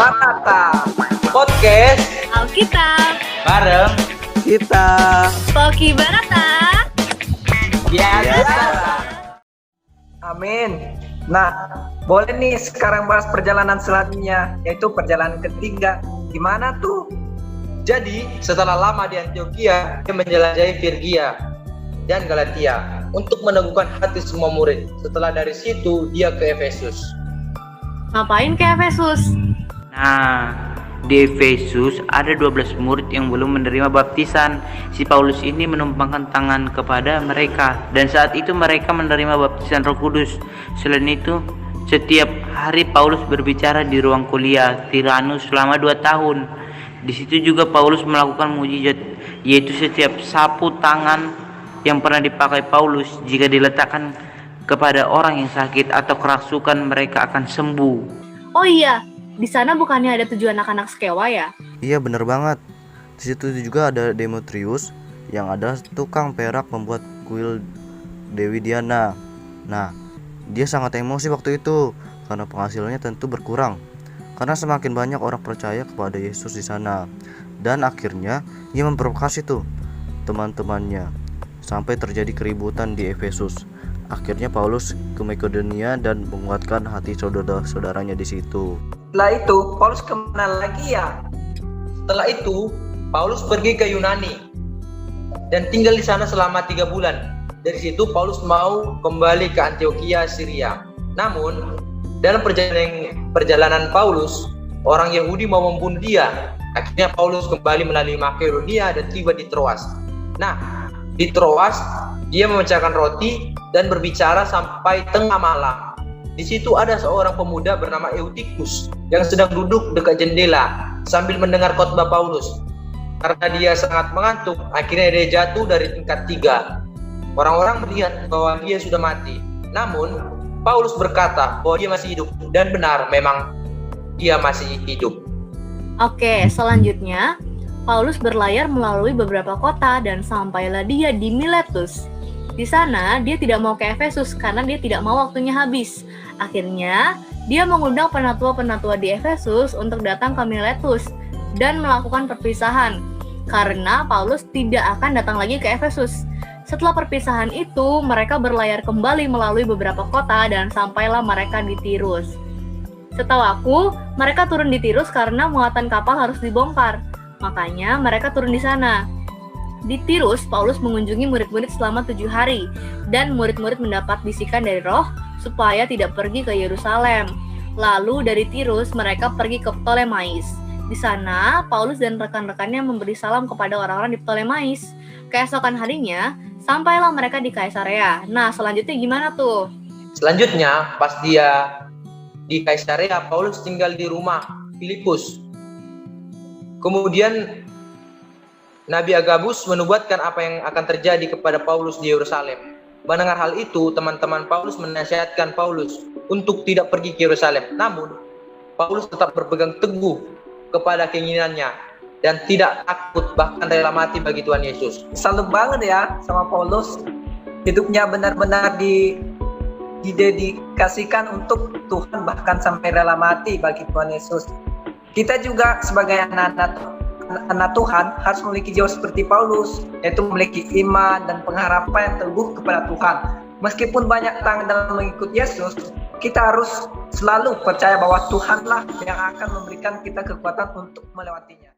Barata Podcast Alkitab bareng kita. Poki Barata. ya. Amin. Nah, boleh nih sekarang bahas perjalanan selanjutnya, yaitu perjalanan ketiga. Gimana tuh? Jadi setelah lama di Antioquia, dia menjelajahi Frigia dan Galatia untuk meneguhkan hati semua murid. Setelah dari situ dia ke Efesus. Ngapain ke Efesus? Nah, di Efesus ada 12 murid yang belum menerima baptisan. Si Paulus ini menumpangkan tangan kepada mereka dan saat itu mereka menerima baptisan Roh Kudus. Selain itu, setiap hari Paulus berbicara di ruang kuliah Tiranus selama 2 tahun. Di situ juga Paulus melakukan mukjizat, yaitu setiap sapu tangan yang pernah dipakai Paulus jika diletakkan kepada orang yang sakit atau kerasukan mereka akan sembuh. Oh iya, di sana bukannya ada 7 anak-anak Skewa ya? Iya bener banget. Di situ juga ada Demetrius yang adalah tukang perak membuat kuil Dewi Diana. Nah, dia sangat emosi waktu itu karena penghasilannya tentu berkurang. Karena semakin banyak orang percaya kepada Yesus di sana. Dan akhirnya ia memprovokasi tuh teman-temannya sampai terjadi keributan di Efesus. Akhirnya Paulus ke Makedonia dan menguatkan hati saudara-saudaranya di situ. Setelah itu, Paulus kemana lagi ya? Setelah itu, Paulus pergi ke Yunani dan tinggal di sana selama 3 bulan. Dari situ Paulus mau kembali ke Antioquia, Syria. Namun, dalam perjalanan Paulus, orang Yahudi mau membunuh dia. Akhirnya Paulus kembali melalui Makedonia dan tiba di Troas. Nah, di Troas dia memecahkan roti dan berbicara sampai tengah malam. Di situ ada seorang pemuda bernama Eutikus yang sedang duduk dekat jendela sambil mendengar khotbah Paulus. Karena dia sangat mengantuk, akhirnya dia jatuh dari tingkat 3. Orang-orang melihat bahwa dia sudah mati. Namun, Paulus berkata bahwa dia masih hidup, dan benar memang dia masih hidup. Oke, selanjutnya Paulus berlayar melalui beberapa kota dan sampailah dia di Miletus. Di sana dia tidak mau ke Efesus karena dia tidak mau waktunya habis. Akhirnya dia mengundang penatua-penatua di Efesus untuk datang ke Miletus dan melakukan perpisahan karena Paulus tidak akan datang lagi ke Efesus. Setelah perpisahan itu, mereka berlayar kembali melalui beberapa kota dan sampailah mereka di Tirus. Setahu aku, mereka turun di Tirus karena muatan kapal harus dibongkar. Makanya mereka turun di sana. Di Tirus, Paulus mengunjungi murid-murid selama 7 hari dan murid-murid mendapat bisikan dari Roh supaya tidak pergi ke Yerusalem. Lalu dari Tirus mereka pergi ke Ptolemais. Di sana, Paulus dan rekan-rekannya memberi salam kepada orang-orang di Ptolemais. Keesokan harinya, sampailah mereka di Kaisarea. Nah, selanjutnya gimana tuh? Selanjutnya, pas dia di Kaisarea, Paulus tinggal di rumah Filipus. Kemudian Nabi Agabus menubuatkan apa yang akan terjadi kepada Paulus di Yerusalem. Mendengar hal itu, teman-teman Paulus menasihatkan Paulus untuk tidak pergi ke Yerusalem. Namun, Paulus tetap berpegang teguh kepada keinginannya dan tidak takut, bahkan rela mati bagi Tuhan Yesus. Salut banget ya sama Paulus. Hidupnya benar-benar didedikasikan untuk Tuhan, bahkan sampai rela mati bagi Tuhan Yesus. Kita juga sebagai anak Tuhan harus memiliki jiwa seperti Paulus, yaitu memiliki iman dan pengharapan yang teguh kepada Tuhan. Meskipun banyak tangan dalam mengikut Yesus, kita harus selalu percaya bahwa Tuhanlah yang akan memberikan kita kekuatan untuk melewatinya.